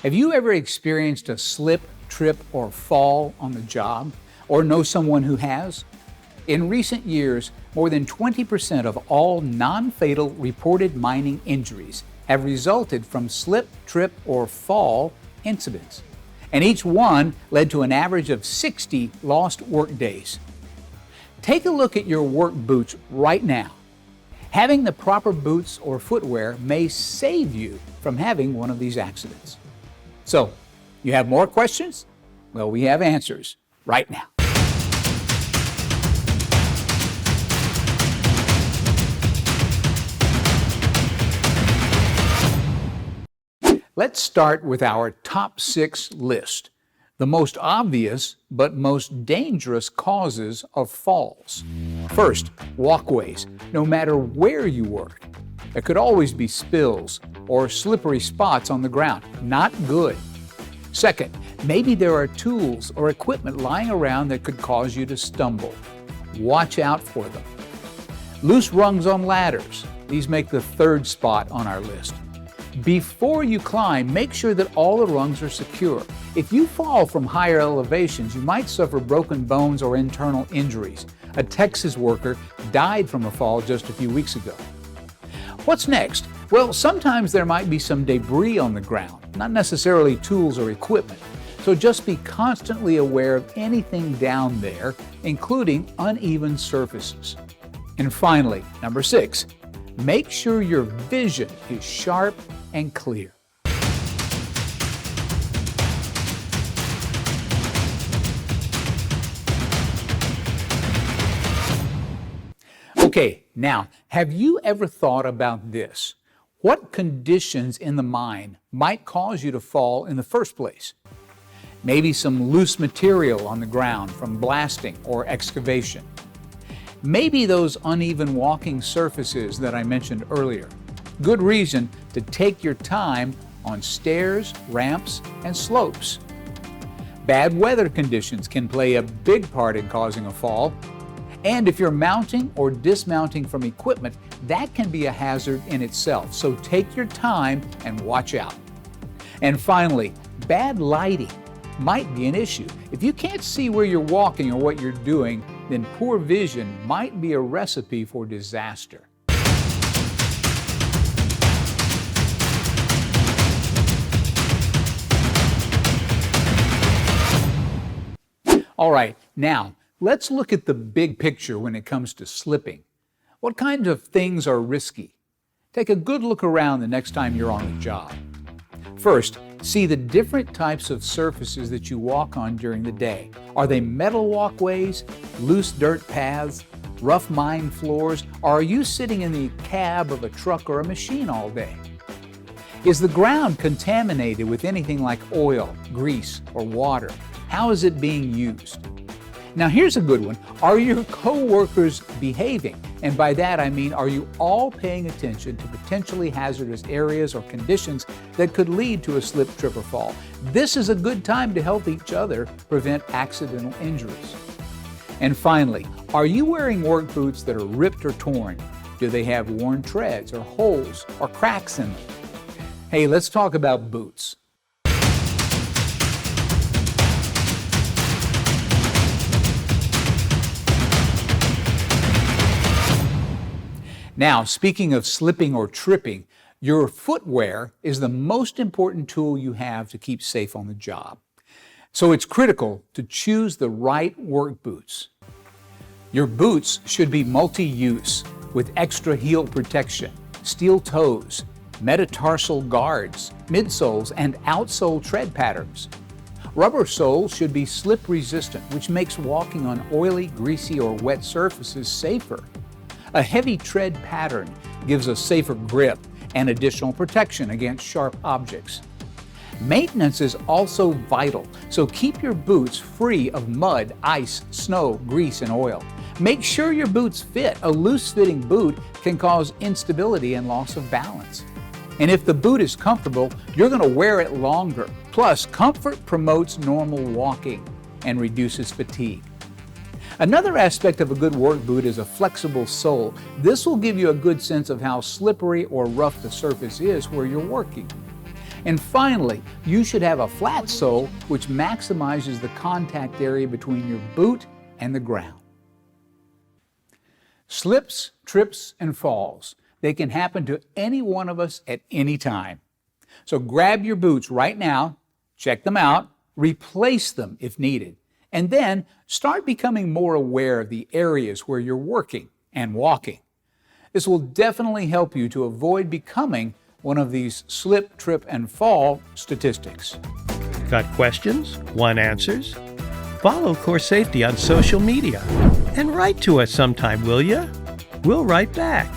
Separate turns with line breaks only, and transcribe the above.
Have you ever experienced a slip, trip, or fall on the job, or know someone who has? In recent years, more than 20% of all non-fatal reported mining injuries have resulted from slip, trip, or fall incidents. And each one led to an average of 60 lost work days. Take a look at your work boots right now. Having the proper boots or footwear may save you from having one of these accidents. So, you have more questions? Well, we have answers right now. Let's start with our top 6 list, the most obvious but most dangerous causes of falls. First, walkways, no matter where you work. There could always be spills or slippery spots on the ground. Not good. Second, maybe there are tools or equipment lying around that could cause you to stumble. Watch out for them. Loose rungs on ladders. These make the 3rd spot on our list. Before you climb, make sure that all the rungs are secure. If you fall from higher elevations, you might suffer broken bones or internal injuries. A Texas worker died from a fall just a few weeks ago. What's next? Well, sometimes there might be some debris on the ground, not necessarily tools or equipment. So just be constantly aware of anything down there, including uneven surfaces. And finally, number 6, make sure your vision is sharp and clear. Okay, now, have you ever thought about this? What conditions in the mine might cause you to fall in the first place? Maybe some loose material on the ground from blasting or excavation. Maybe those uneven walking surfaces that I mentioned earlier. Good reason to take your time on stairs, ramps, and slopes. Bad weather conditions can play a big part in causing a fall. And if you're mounting or dismounting from equipment, that can be a hazard in itself. So take your time and watch out. And finally, bad lighting might be an issue. If you can't see where you're walking or what you're doing, then poor vision might be a recipe for disaster. All right, now, let's look at the big picture when it comes to slipping. What kinds of things are risky? Take a good look around the next time you're on a job. First, see the different types of surfaces that you walk on during the day. Are they metal walkways, loose dirt paths, rough mine floors, or are you sitting in the cab of a truck or a machine all day? Is the ground contaminated with anything like oil, grease, or water? How is it being used? Now here's a good one. Are your co-workers behaving? And by that I mean, are you all paying attention to potentially hazardous areas or conditions that could lead to a slip, trip, or fall? This is a good time to help each other prevent accidental injuries. And finally, are you wearing work boots that are ripped or torn? Do they have worn treads or holes or cracks in them? Hey, let's talk about boots. Now, speaking of slipping or tripping, your footwear is the most important tool you have to keep safe on the job. So it's critical to choose the right work boots. Your boots should be multi-use with extra heel protection, steel toes, metatarsal guards, midsoles, and outsole tread patterns. Rubber soles should be slip resistant, which makes walking on oily, greasy, or wet surfaces safer. A heavy tread pattern gives a safer grip and additional protection against sharp objects. Maintenance is also vital, so keep your boots free of mud, ice, snow, grease, and oil. Make sure your boots fit. A loose-fitting boot can cause instability and loss of balance. And if the boot is comfortable, you're going to wear it longer. Plus, comfort promotes normal walking and reduces fatigue. Another aspect of a good work boot is a flexible sole. This will give you a good sense of how slippery or rough the surface is where you're working. And finally, you should have a flat sole which maximizes the contact area between your boot and the ground. Slips, trips, and falls. They can happen to any one of us at any time. So grab your boots right now, check them out, replace them if needed, and then start becoming more aware of the areas where you're working and walking. This will definitely help you to avoid becoming one of these slip, trip, and fall statistics.
Got questions? Want answers? Follow CORESafety on social media and write to us sometime, will ya? We'll write back.